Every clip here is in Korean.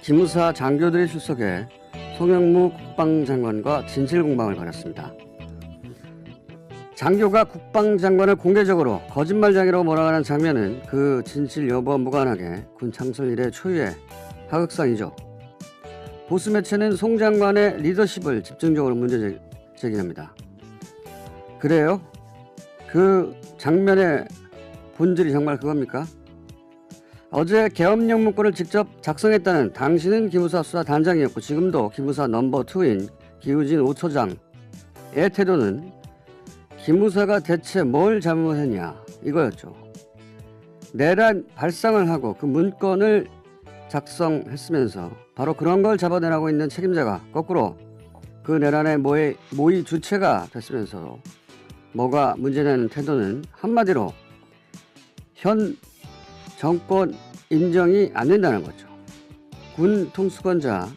기무사 장교들이 출석해 송영무 국방장관과 진실공방을 벌였습니다. 장교가 국방장관을 공개적으로 거짓말장이라고 몰아가는 장면은 그 진실 여부와 무관하게 군 창설 이래 초유의 하극상이죠. 보수 매체는 송 장관의 리더십을 집중적으로 문제 제기합니다. 그래요? 그 장면의 본질이 정말 그겁니까? 어제 계엄령 문건을 직접 작성했다는 당신은 기무사 수사 단장이었고 지금도 기무사 넘버 2인 기우진 5처장의 태도는 기무사가 대체 뭘 잘못했냐 이거였죠. 내란 발상을 하고 그 문건을 작성했으면서 바로 그런 걸 잡아내라고 있는 책임자가 거꾸로 그 내란의 모의 주체가 됐으면서 뭐가 문제냐는 태도는 한마디로 현 정권 인정이 안 된다는 거죠. 군 통수권자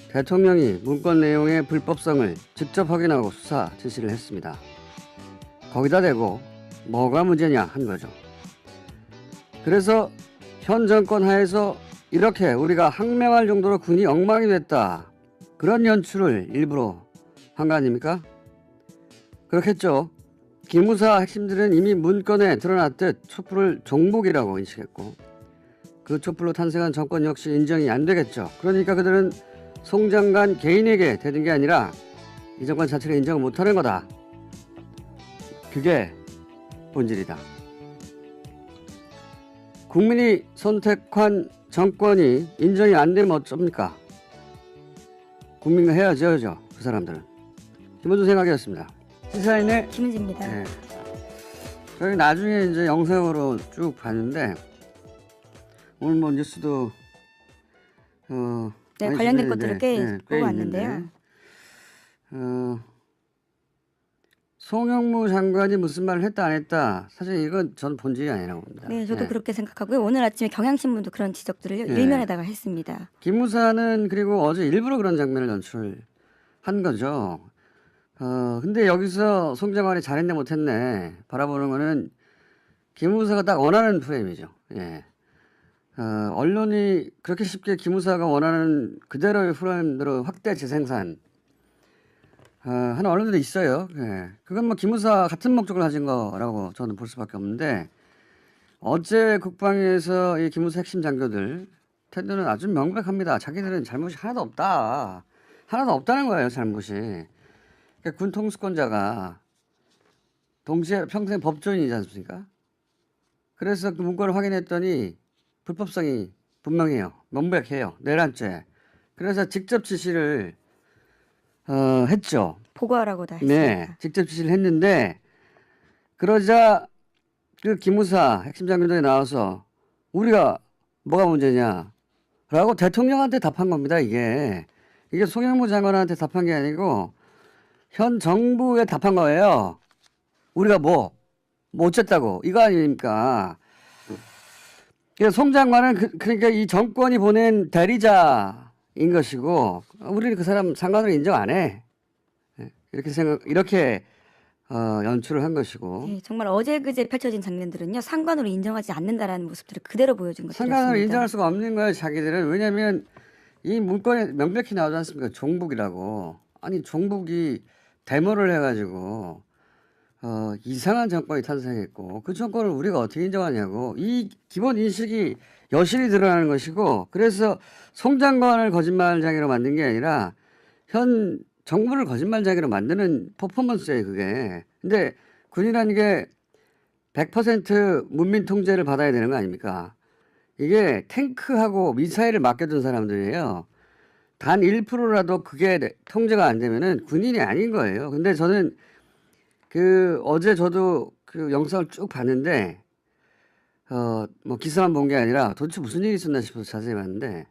대통령이 문건 내용의 불법성을 직접 확인하고 수사 지시를 했습니다. 거기다 대고 뭐가 문제냐 한 거죠. 그래서 현 정권 하에서 이렇게 우리가 항명할 정도로 군이 엉망이 됐다. 그런 연출을 일부러 한 거 아닙니까? 그렇겠죠. 기무사 핵심들은 이미 문건에 드러났듯 촛불을 종북이라고 인식했고 그 촛불로 탄생한 정권 역시 인정이 안 되겠죠. 그러니까 그들은 송 장관 개인에게 되는 게 아니라 이 정권 자체를 인정을 못하는 거다. 그게 본질이다. 국민이 선택한 정권이 인정이 안 되면 어쩝니까? 국민과 헤어져야죠. 그 사람들은. 김원준 생각이었습니다. 시사인의 김은지입니다. 네. 저희 나중에 이제 영상으로 쭉 봤는데 오늘 뭐 뉴스도 네, 많이 관련된 준비했는데, 것들을 꽤 꽤 보고 왔는데요. 송영무 장관이 무슨 말을 했다 안 했다 사실 이건 전 본질이 아니라고 봅니다. 네, 저도 그렇게 생각하고요. 오늘 아침에 경향신문도 그런 지적들을 일면에다가 했습니다. 기무사는 그리고 어제 일부러 그런 장면을 연출한 거죠. 근데 여기서 송 장관이 잘했네 못했네 바라보는 거는 기무사가 딱 원하는 프레임이죠. 예. 언론이 그렇게 쉽게 기무사가 원하는 그대로의 프레임으로 확대 재생산 하는 언론들도 있어요. 예. 그건 뭐 기무사 같은 목적을 가진 거라고 저는 볼 수밖에 없는데 어제 국방위에서 이 기무사 핵심 장교들 태도는 아주 명백합니다. 자기들은 잘못이 하나도 없다. 하나도 없다는 거예요. 잘못이. 그러니까 군 통수권자가 동시에 평생 법조인이지 않습니까? 그래서 그 문건을 확인했더니 불법성이 분명해요. 명백해요. 내란죄. 그래서 직접 지시를 했죠. 보고하라고 다 했습니다. 네, 직접 지시를 했는데 그러자 그 기무사 핵심 장교들이 나와서 우리가 뭐가 문제냐라고 대통령한테 답한 겁니다. 이게 송영무 장관한테 답한 게 아니고 현 정부에 답한 거예요. 우리가 뭐 어쨌다고 이거 아닙니까? 송 장관은 그러니까 이 정권이 보낸 대리자인 것이고 우리는 그 사람 상관으로 인정 안 해. 이렇게 연출을 한 것이고. 네, 정말 어제 그제 펼쳐진 장면들은요. 상관으로 인정하지 않는다라는 모습들을 그대로 보여준 것들이었습니다. 상관으로 인정할 수가 없는 거예요. 자기들은. 왜냐하면 이 문건에 명백히 나오지 않습니까? 종북이라고. 아니 종북이 데모를 해가지고 이상한 정권이 탄생했고 그 정권을 우리가 어떻게 인정하냐고 이 기본 인식이 여실히 드러나는 것이고 그래서 송 장관을 거짓말장애로 만든 게 아니라 현 정부를 거짓말장애로 만드는 퍼포먼스예요 그게. 근데 군이라는 게 100% 문민 통제를 받아야 되는 거 아닙니까? 이게 탱크하고 미사일을 맡겨둔 사람들이에요. 단 1%라도 그게 통제가 안 되면은 군인이 아닌 거예요. 근데 저는 어제 저도 그 영상을 쭉 봤는데, 뭐 기사만 본 게 아니라 도대체 무슨 일이 있었나 싶어서 자세히 봤는데,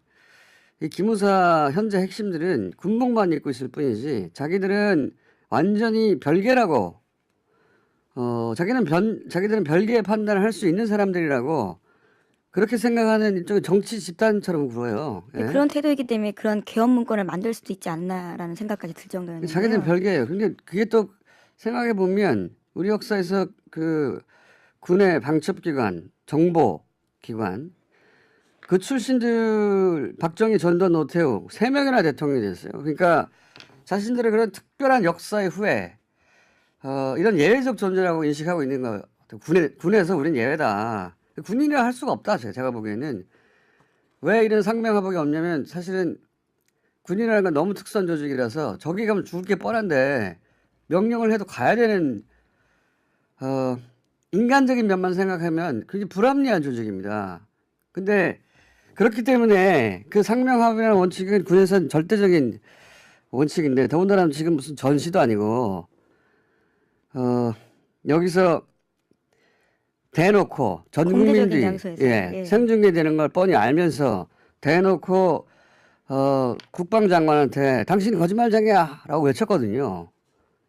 이 기무사 현재 핵심들은 군복만 입고 있을 뿐이지, 자기들은 완전히 별개라고, 자기들은 별개의 판단을 할 수 있는 사람들이라고, 그렇게 생각하는 일종의 정치 집단처럼 굴어요. 예? 그런 태도이기 때문에 그런 계엄 문건을 만들 수도 있지 않나라는 생각까지 들 정도였는데요. 자기들은 별개예요. 근데 그게 또 생각해 보면 우리 역사에서 그 군의 방첩기관, 정보기관 그 출신들 박정희, 전두환, 노태우 3명이나 대통령이 됐어요. 그러니까 자신들의 그런 특별한 역사의 후에 이런 예외적 존재라고 인식하고 있는 거. 군에서 우린 예외다. 군인이라 할 수가 없다. 제가 보기에는. 왜 이런 상명하복이 없냐면 사실은 군이라는 건 너무 특수한 조직이라서 저기 가면 죽을 게 뻔한데 명령을 해도 가야 되는 인간적인 면만 생각하면 그게 불합리한 조직입니다. 근데 그렇기 때문에 그 상명하복이라는 원칙은 군에서는 절대적인 원칙인데 더군다나 지금 무슨 전시도 아니고 여기서 대놓고 전 국민들이 생중계되는 걸 뻔히 알면서 대놓고 국방장관한테 당신이 거짓말장이야 라고 외쳤거든요.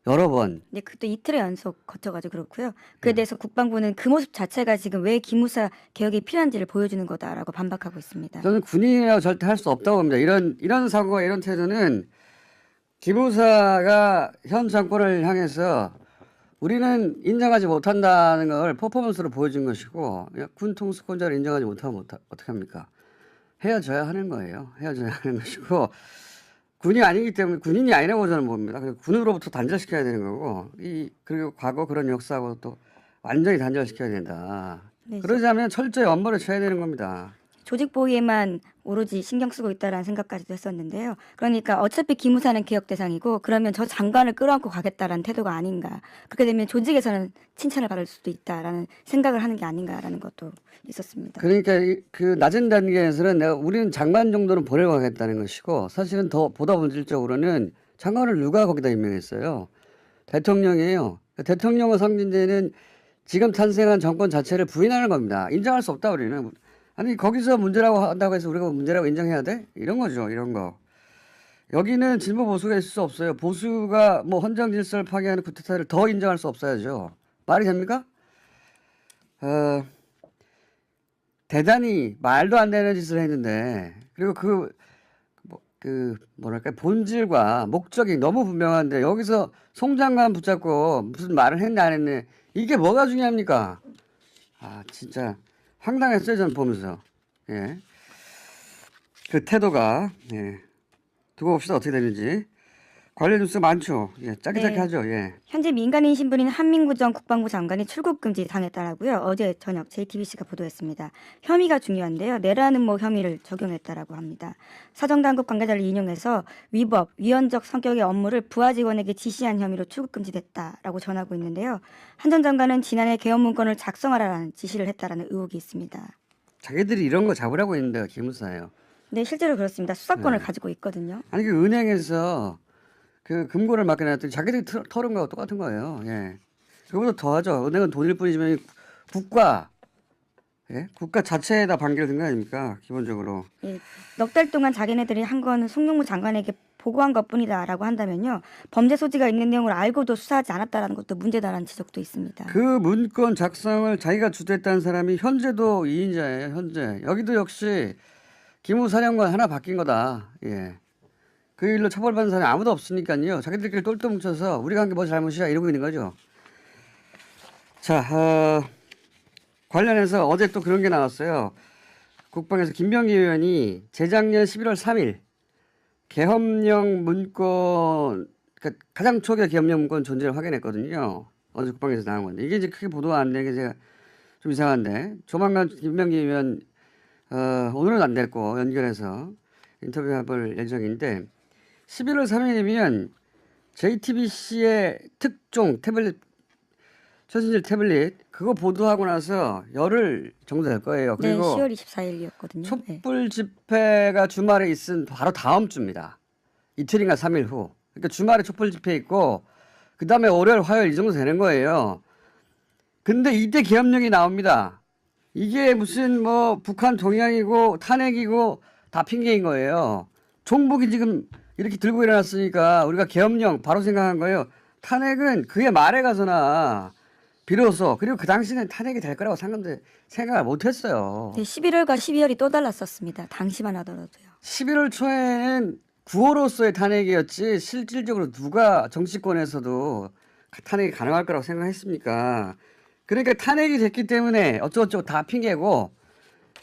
여러 번. 네, 그것도 이틀의 연속 거쳐가지고 그렇고요. 그에 대해서 국방부는 그 모습 자체가 지금 왜 기무사 개혁이 필요한지를 보여주는 거다라고 반박하고 있습니다. 저는 군인이라고 절대 할 수 없다고 봅니다. 이런 사고가 이런 태도는 기무사가 현 정권을 향해서 우리는 인정하지 못한다는 걸 퍼포먼스로 보여준 것이고 군 통수권자를 인정하지 못하면 어떻게 합니까? 헤어져야 하는 거예요. 헤어져야 하는 것이고 군이 아니기 때문에 군인이 아니라고 저는 봅니다. 군으로부터 단절시켜야 되는 거고 그리고 과거 그런 역사하고 또 완전히 단절시켜야 된다. 네, 그러자면 철저히 엄벌을 쳐야 되는 겁니다. 조직 보위에만 오로지 신경 쓰고 있다라는 생각까지도 했었는데요. 그러니까 어차피 기무사는 개혁 대상이고 그러면 저 장관을 끌어안고 가겠다라는 태도가 아닌가. 그렇게 되면 조직에서는 칭찬을 받을 수도 있다라는 생각을 하는 게 아닌가라는 것도 있었습니다. 그러니까 그 낮은 단계에서는 우리는 장관 정도는 보내고 가겠다는 것이고 사실은 보다 본질적으로는 장관을 누가 거기다 임명했어요. 대통령이에요. 대통령의 상징되는 지금 탄생한 정권 자체를 부인하는 겁니다. 인정할 수 없다 우리는. 아니 거기서 문제라고 한다고 해서 우리가 문제라고 인정해야 돼? 이런 거죠. 이런 거. 여기는 진보 보수가 있을 수 없어요. 보수가 뭐 헌정 질서를 파괴하는 쿠데타를 더 인정할 수 없어야죠. 말이 됩니까? 대단히 말도 안 되는 짓을 했는데 그리고 뭐랄까 본질과 목적이 너무 분명한데 여기서 송 장관 붙잡고 무슨 말을 했네 안 했네 이게 뭐가 중요합니까? 아 진짜 황당했어요 저는 보면서. 예. 그 태도가 두고 봅시다 어떻게 되는지. 관련 뉴스 많죠. 예, 짧게 하죠. 예. 현재 민간인 신분인 한민구 전 국방부 장관이 출국 금지 당했다라고요. 어제 저녁 JTBC가 보도했습니다. 혐의가 중요한데요. 내라는 혐의를 적용했다라고 합니다. 사정당국 관계자를 인용해서 위법, 위헌적 성격의 업무를 부하 직원에게 지시한 혐의로 출국 금지됐다라고 전하고 있는데요. 한 전 장관은 지난해 개헌 문건을 작성하라는 지시를 했다라는 의혹이 있습니다. 자기들이 이런 거 잡으라고 했는데 기무사예요. 네, 실제로 그렇습니다. 수사권을 가지고 있거든요. 아니 그 은행에서 그 금고를 맡겨놨더니 자기들이 털은 거하고 똑같은 거예요. 예. 그거보다 더하죠. 은행은 돈일 뿐이지만 국가 자체에다 반기를 든 거 아닙니까? 기본적으로. 예, 넉 달 동안 자기네들이 한 건 송영무 장관에게 보고한 것뿐이다라고 한다면요. 범죄 소지가 있는 내용을 알고도 수사하지 않았다라는 것도 문제다라는 지적도 있습니다. 그 문건 작성을 자기가 주도했다는 사람이 현재도 2인자예요. 현재. 여기도 역시 기무사령관 하나 바뀐 거다. 예. 그 일로 처벌받는 사람이 아무도 없으니까요. 자기들끼리 똘똘 뭉쳐서 우리가 한 게 뭐 잘못이야 이러고 있는 거죠. 자, 관련해서 어제 또 그런 게 나왔어요. 국방에서 김병기 의원이 재작년 11월 3일 계엄령 문건, 그러니까 가장 초기의 계엄령 문건 존재를 확인했거든요. 어제 국방에서 나온 건데 이게 이제 크게 보도가 안 되게 제가 좀 이상한데 조만간 김병기 의원 오늘은 안 됐고 연결해서 인터뷰해볼 예정인데 11월 3일이면 JTBC의 특종 태블릿 최신질 태블릿 그거 보도하고 나서 열흘 정도 될 거예요. 네, 그리고 10월 24일이었거든요. 촛불 집회가 주말에 있은 바로 다음 주입니다. 이틀인가 3일 후. 그러니까 주말에 촛불 집회 있고 그다음에 월요일 화요일 이 정도 되는 거예요. 근데 이때 계엄령이 나옵니다. 이게 무슨 뭐 북한 동향이고 탄핵이고 다 핑계인 거예요. 종북이 지금 이렇게 들고 일어났으니까 우리가 계엄령 바로 생각한 거예요. 탄핵은 그의 말에 가서나 비로소 그리고 그 당시는 탄핵이 될 거라고 생각을 못했어요. 네, 11월과 12월이 또 달랐었습니다. 당시만 하더라도요. 11월 초에는 구호로서의 탄핵이었지 실질적으로 누가 정치권에서도 탄핵이 가능할 거라고 생각했습니까? 그러니까 탄핵이 됐기 때문에 어쩌고저쩌고 다 핑계고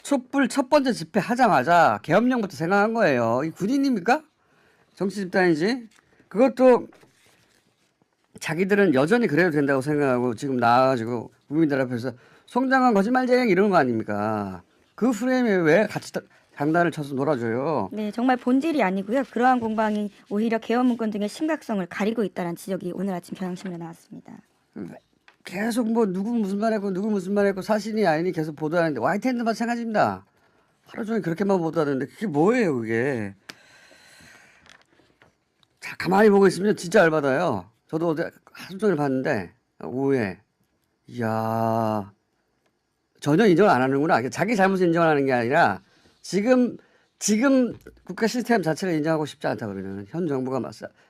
촛불 첫 번째 집회 하자마자 계엄령부터 생각한 거예요. 이 군인입니까? 정치 집단이지. 그것도 자기들은 여전히 그래도 된다고 생각하고 지금 나와가지고 국민들 앞에서 송장관 거짓말쟁이 이러는 거 아닙니까? 그 프레임에 왜 같이 장난을 쳐서 놀아줘요? 네, 정말 본질이 아니고요. 그러한 공방이 오히려 계엄 문건 등의 심각성을 가리고 있다는 지적이 오늘 아침 경향신문에 나왔습니다. 계속 뭐 누구 무슨 말 했고 누구 무슨 말 했고 사실이 아니니 계속 보도하는데 YTN도 마찬가지입니다. 하루 종일 그렇게만 보도하는데 그게 뭐예요 그게. 자 가만히 보고 있으면 진짜 열받아요. 저도 어제 하루 종일 봤는데 오후에 이야 전혀 인정을 안 하는구나. 자기 잘못을 인정하는 게 아니라 지금 국가 시스템 자체를 인정하고 싶지 않다 그러면 현 정부가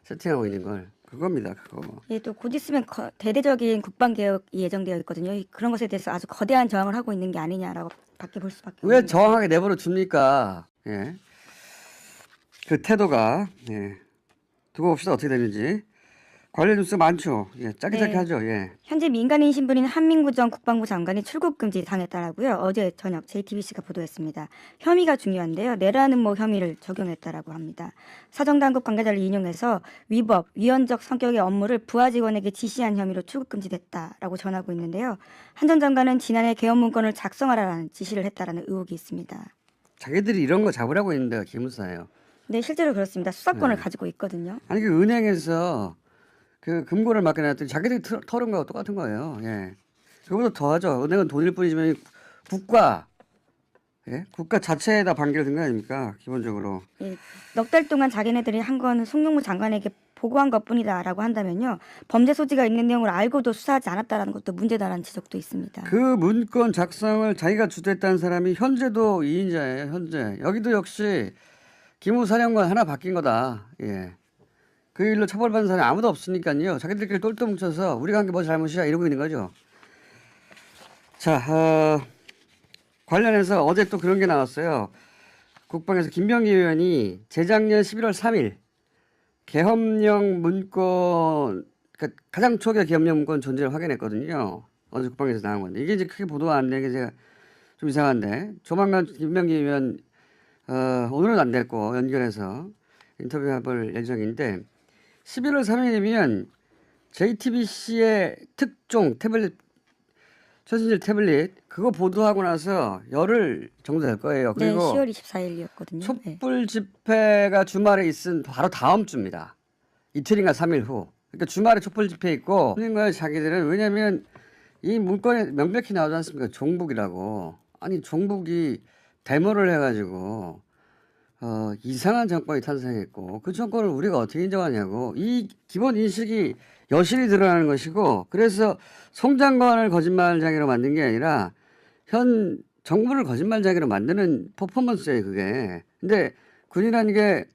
세팅하고 있는 걸 그겁니다. 그거. 예, 또 곧 있으면 대대적인 국방 개혁이 예정되어 있거든요. 그런 것에 대해서 아주 거대한 저항을 하고 있는 게 아니냐라고 밖에 볼 수밖에 없는. 왜 저항하게 내버려 둡니까? 예. 그 태도가 예. 두고 봅시다 어떻게 되는지. 관련 뉴스 많죠. 예, 짧게 하죠. 예. 현재 민간인 신분인 한민구 전 국방부 장관이 출국 금지 당했다라고요. 어제 저녁 JTBC가 보도했습니다. 혐의가 중요한데요. 내라는 혐의를 적용했다라고 합니다. 사정당국 관계자를 인용해서 위법, 위헌적 성격의 업무를 부하 직원에게 지시한 혐의로 출국 금지됐다라고 전하고 있는데요. 한 전 장관은 지난해 계엄 문건을 작성하라는 지시를 했다라는 의혹이 있습니다. 자기들이 이런 거 잡으라고 있는 데가 기무사예요. 네, 실제로 그렇습니다. 수사권을 가지고 있거든요. 아니 그 은행에서 그 금고를 맡겨놨더니 자기들이 털은 거하고 똑같은 거예요. 예. 그보다 더하죠. 은행은 돈일 뿐이지만 국가 자체에다 반기를 든 거 아닙니까? 기본적으로. 예, 넉 달 동안 자기네들이 한 거는 송영무 장관에게 보고한 것뿐이다라고 한다면요. 범죄 소지가 있는 내용을 알고도 수사하지 않았다라는 것도 문제다라는 지적도 있습니다. 그 문건 작성을 자기가 주도했다는 사람이 현재도 2인자예요. 현재. 여기도 역시 기무사령관 하나 바뀐 거다. 예. 그 일로 처벌받는 사람이 아무도 없으니까요. 자기들끼리 똘똘 뭉쳐서 우리가 한 게 뭐 잘못이야 이러고 있는 거죠. 자, 관련해서 어제 또 그런 게 나왔어요. 국방에서 김병기 의원이 재작년 11월 3일 계엄령 문건, 그러니까 가장 초기의 계엄령 문건 존재를 확인했거든요. 어제 국방에서 나온 건데 이게 이제 크게 보도가 안 되게 제가 좀 이상한데 조만간 김병기 의원 오늘은 안 됐고 연결해서 인터뷰해볼 예정인데 11월 3일이면 JTBC의 특종 태블릿 최신질 태블릿 그거 보도하고 나서 열흘 정도 될 거예요. 네, 그리고 10월 24일이었거든요. 촛불 집회가 주말에 있은 바로 다음 주입니다. 이틀인가 3일 후. 그러니까 주말에 촛불 집회 있고 그런 거예요 자기들은. 왜냐하면 이 문건에 명백히 나오지 않습니까? 종북이라고. 아니 종북이 데모를 해가지고 이상한 정권이 탄생했고 그 정권을 우리가 어떻게 인정하냐고 이 기본 인식이 여실히 드러나는 것이고 그래서 송 장관을 거짓말쟁이로 만든 게 아니라 현 정부를 거짓말쟁이로 만드는 퍼포먼스예요 그게. 근데 군이라는 게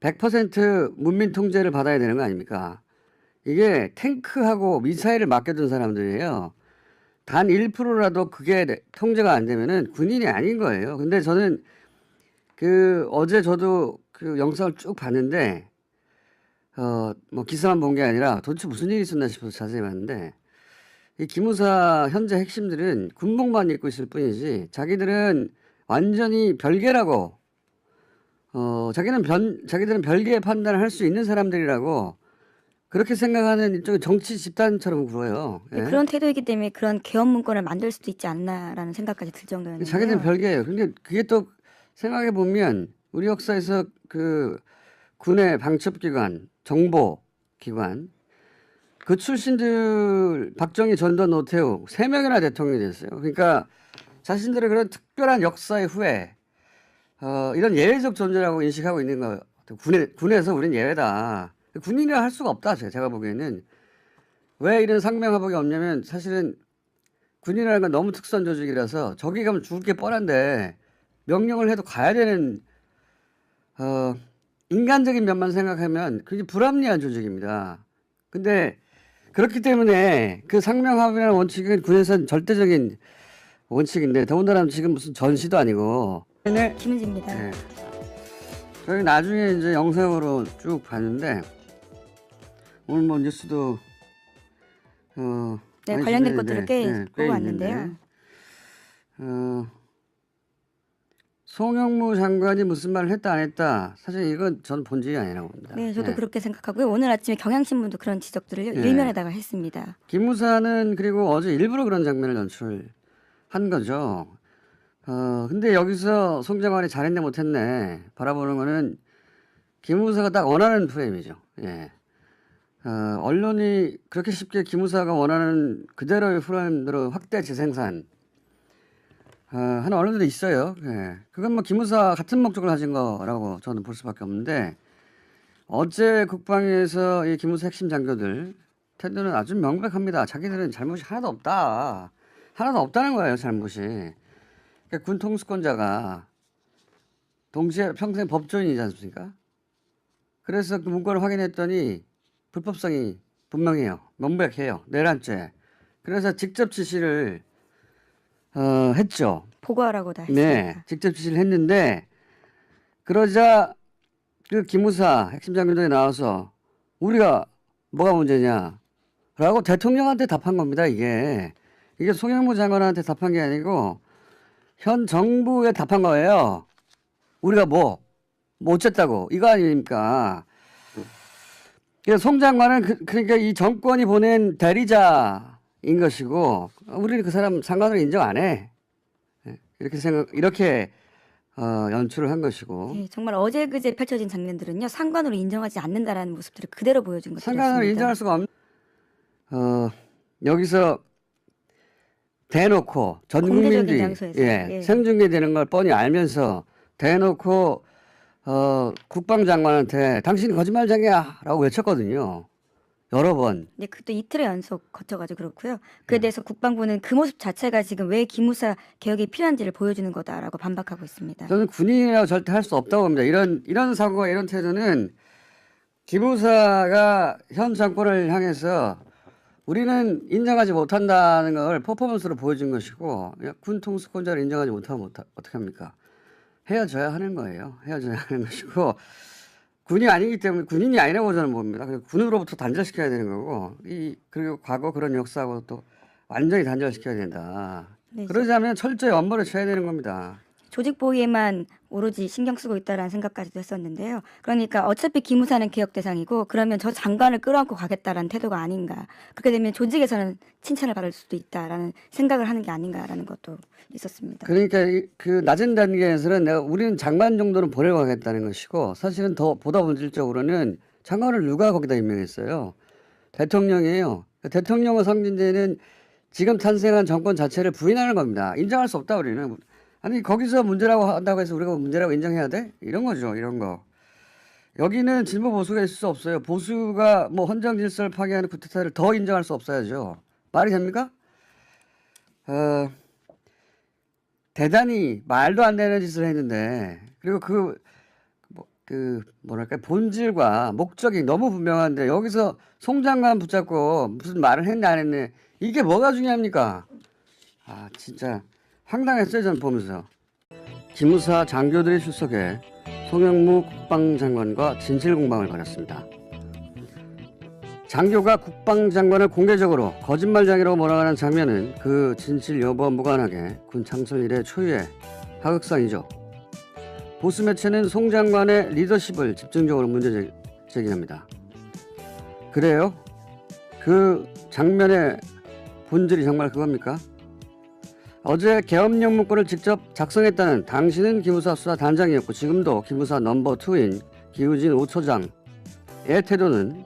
100% 문민 통제를 받아야 되는 거 아닙니까? 이게 탱크하고 미사일을 맡겨둔 사람들이에요. 단 1%라도 그게 통제가 안 되면은 군인이 아닌 거예요. 근데 저는 어제 저도 그 영상을 쭉 봤는데, 뭐 기사만 본 게 아니라 도대체 무슨 일이 있었나 싶어서 자세히 봤는데, 이 기무사 현재 핵심들은 군복만 입고 있을 뿐이지, 자기들은 완전히 별개라고, 자기들은 별개의 판단을 할 수 있는 사람들이라고, 그렇게 생각하는 일종의 정치 집단처럼 굴어요. 예? 그런 태도이기 때문에 그런 계엄 문건을 만들 수도 있지 않나라는 생각까지 들 정도였는데요. 자기들은 별개예요. 근데 그게 또 생각해 보면 우리 역사에서 그 군의 방첩기관, 정보기관 그 출신들 박정희, 전두환, 노태우 3명이나 대통령이 됐어요. 그러니까 자신들의 그런 특별한 역사의 후에 이런 예외적 존재라고 인식하고 있는 거. 군에서 우린 예외다. 군인이라 할 수가 없다. 제가 보기에는. 왜 이런 상명하복이 없냐면 사실은 군이라는 건 너무 특수한 조직이라서 저기 가면 죽을 게 뻔한데 명령을 해도 가야 되는 인간적인 면만 생각하면 그게 불합리한 조직입니다. 근데 그렇기 때문에 그 상명하복이라는 원칙은 군에서는 절대적인 원칙인데 더군다나 지금 무슨 전시도 아니고. 네. 김은지입니다. 네. 저희 나중에 이제 영상으로 쭉 봤는데 오늘 뭐 뉴스도 네, 관련된 것들을 꽤 보고 왔는데요. 송영무 장관이 무슨 말을 했다 안 했다. 사실 이건 전 본질이 아니라고 봅니다. 네, 저도 예. 그렇게 생각하고요. 오늘 아침에 경향신문도 그런 지적들을 예. 일면에다가 했습니다. 기무사는 그리고 어제 일부러 그런 장면을 연출한 거죠. 근데 여기서 송 장관이 잘했네 못했네 바라보는 거는 기무사가 딱 원하는 프레임이죠. 예. 언론이 그렇게 쉽게 기무사가 원하는 그대로의 프레임으로 확대 재생산 하는 언론들도 있어요. 예. 그건 뭐 기무사 같은 목적을 가진 거라고 저는 볼 수밖에 없는데 어제 국방위에서 이 기무사 핵심 장교들 태도는 아주 명백합니다. 자기들은 잘못이 하나도 없다. 하나도 없다는 거예요. 잘못이. 그러니까 군 통수권자가 동시에 평생 법조인이지 않습니까? 그래서 그 문건을 확인했더니 불법성이 분명해요. 명백해요. 내란죄. 그래서 직접 지시를 했죠. 보고하라고 다 했습니다. 네, 직접 지시를 했는데 그러자 그 기무사 핵심 장교들이 나와서 우리가 뭐가 문제냐라고 대통령한테 답한 겁니다. 이게 송영무 장관한테 답한 게 아니고 현 정부에 답한 거예요. 우리가 뭐 어쨌다고 이거 아닙니까? 송 장관은 그러니까 이 정권이 보낸 대리자인 것이고 우리는 그 사람 상관으로 인정 안 해. 이렇게 연출을 한 것이고. 네, 정말 어제 그제 펼쳐진 장면들은요 상관으로 인정하지 않는다라는 모습들을 그대로 보여준 것들이었습니다. 상관으로 인정할 수가 없는. 여기서 대놓고 전 공개적인 국민들이 장소에서, 예. 생중계되는 걸 뻔히 알면서 대놓고 국방장관한테 당신이 거짓말장이야라고 외쳤거든요. 여러 번. 네, 그것도 이틀의 연속 거쳐가지고 그렇고요. 그에 대해서 국방부는 그 모습 자체가 지금 왜 기무사 개혁이 필요한지를 보여주는 거다라고 반박하고 있습니다. 저는 군인이라고 절대 할 수 없다고 봅니다. 이런 사고가 이런 태도는 기무사가 현 정권을 향해서 우리는 인정하지 못한다는 걸 퍼포먼스로 보여준 것이고 군 통수권자를 인정하지 못하면 어떻게 합니까? 헤어져야 하는 거예요. 헤어져야 하는 것이고 군이 아니기 때문에 군인이 아니라고 저는 봅니다. 그리고 군으로부터 단절시켜야 되는 거고 그리고 과거 그런 역사하고 또 완전히 단절시켜야 된다. 네, 그러자면 철저히 엄벌을 쳐야 되는 겁니다. 조직 보위에만 오로지 신경 쓰고 있다라는 생각까지도 했었는데요. 그러니까 어차피 기무사는 개혁 대상이고 그러면 저 장관을 끌어안고 가겠다라는 태도가 아닌가. 그렇게 되면 조직에서는 칭찬을 받을 수도 있다라는 생각을 하는 게 아닌가라는 것도 있었습니다. 그러니까 그 낮은 단계에서는 우리는 장관 정도는 보내고 가겠다는 것이고 사실은 보다 본질적으로는 장관을 누가 거기다 임명했어요. 대통령이에요. 대통령의 성진제는 지금 탄생한 정권 자체를 부인하는 겁니다. 인정할 수 없다 우리는. 아니 거기서 문제라고 한다고 해서 우리가 문제라고 인정해야 돼? 이런 거죠. 이런 거. 여기는 진보 보수가 있을 수 없어요. 보수가 뭐 헌정 질서를 파괴하는 쿠데타를 더 인정할 수 없어야죠. 말이 됩니까? 대단히 말도 안 되는 짓을 했는데 그리고 뭐랄까 본질과 목적이 너무 분명한데 여기서 송 장관 붙잡고 무슨 말을 했네 안 했네 이게 뭐가 중요합니까? 아 진짜 황당했어요 저는 보면서. 기무사 장교들이 출석해 송영무 국방장관과 진실공방을 벌였습니다. 장교가 국방장관을 공개적으로 거짓말장이라고 몰아가는 장면은 그 진실 여부와 무관하게 군 창설 이래 초유의 하극상이죠. 보수 매체는 송 장관의 리더십을 집중적으로 문제 제기합니다. 그래요? 그 장면의 본질이 정말 그겁니까? 어제 계엄령 문건을 직접 작성했다는 당신은 기무사 수사 단장이었고 지금도 기무사 넘버 2인 기우진 5처장의 태도는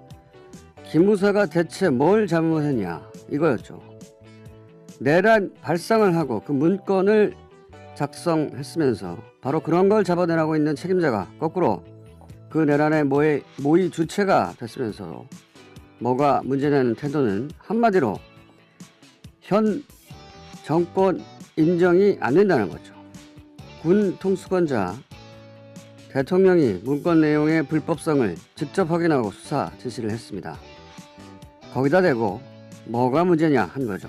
기무사가 대체 뭘 잘못했냐 이거였죠. 내란 발상을 하고 그 문건을 작성했으면서 바로 그런 걸 잡아내라고 있는 책임자가 거꾸로 그 내란의 모의 주체가 됐으면서 뭐가 문제냐는 태도는 한마디로 현 정권 인정이 안 된다는 거죠. 군 통수권자 대통령이 문건 내용의 불법성을 직접 확인하고 수사 지시를 했습니다. 거기다 대고 뭐가 문제냐 한 거죠.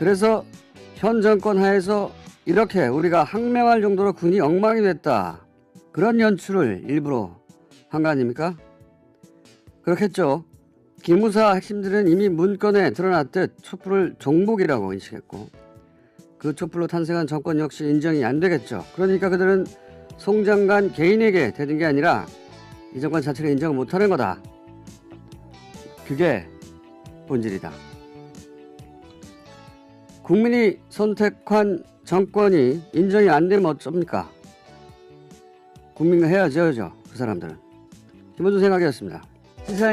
그래서 현 정권 하에서 이렇게 우리가 항명할 정도로 군이 엉망이 됐다. 그런 연출을 일부러 한 거 아닙니까? 그렇겠죠. 기무사 핵심들은 이미 문건에 드러났듯 촛불을 종북이라고 인식했고 그 촛불로 탄생한 정권 역시 인정이 안 되겠죠. 그러니까 그들은 송 장관 개인에게 되는 게 아니라 이 정권 자체를 인정을 못하는 거다. 그게 본질이다. 국민이 선택한 정권이 인정이 안 되면 어쩝니까? 국민과 헤어져야죠. 그 사람들은. 김원준 생각이었습니다. 시사인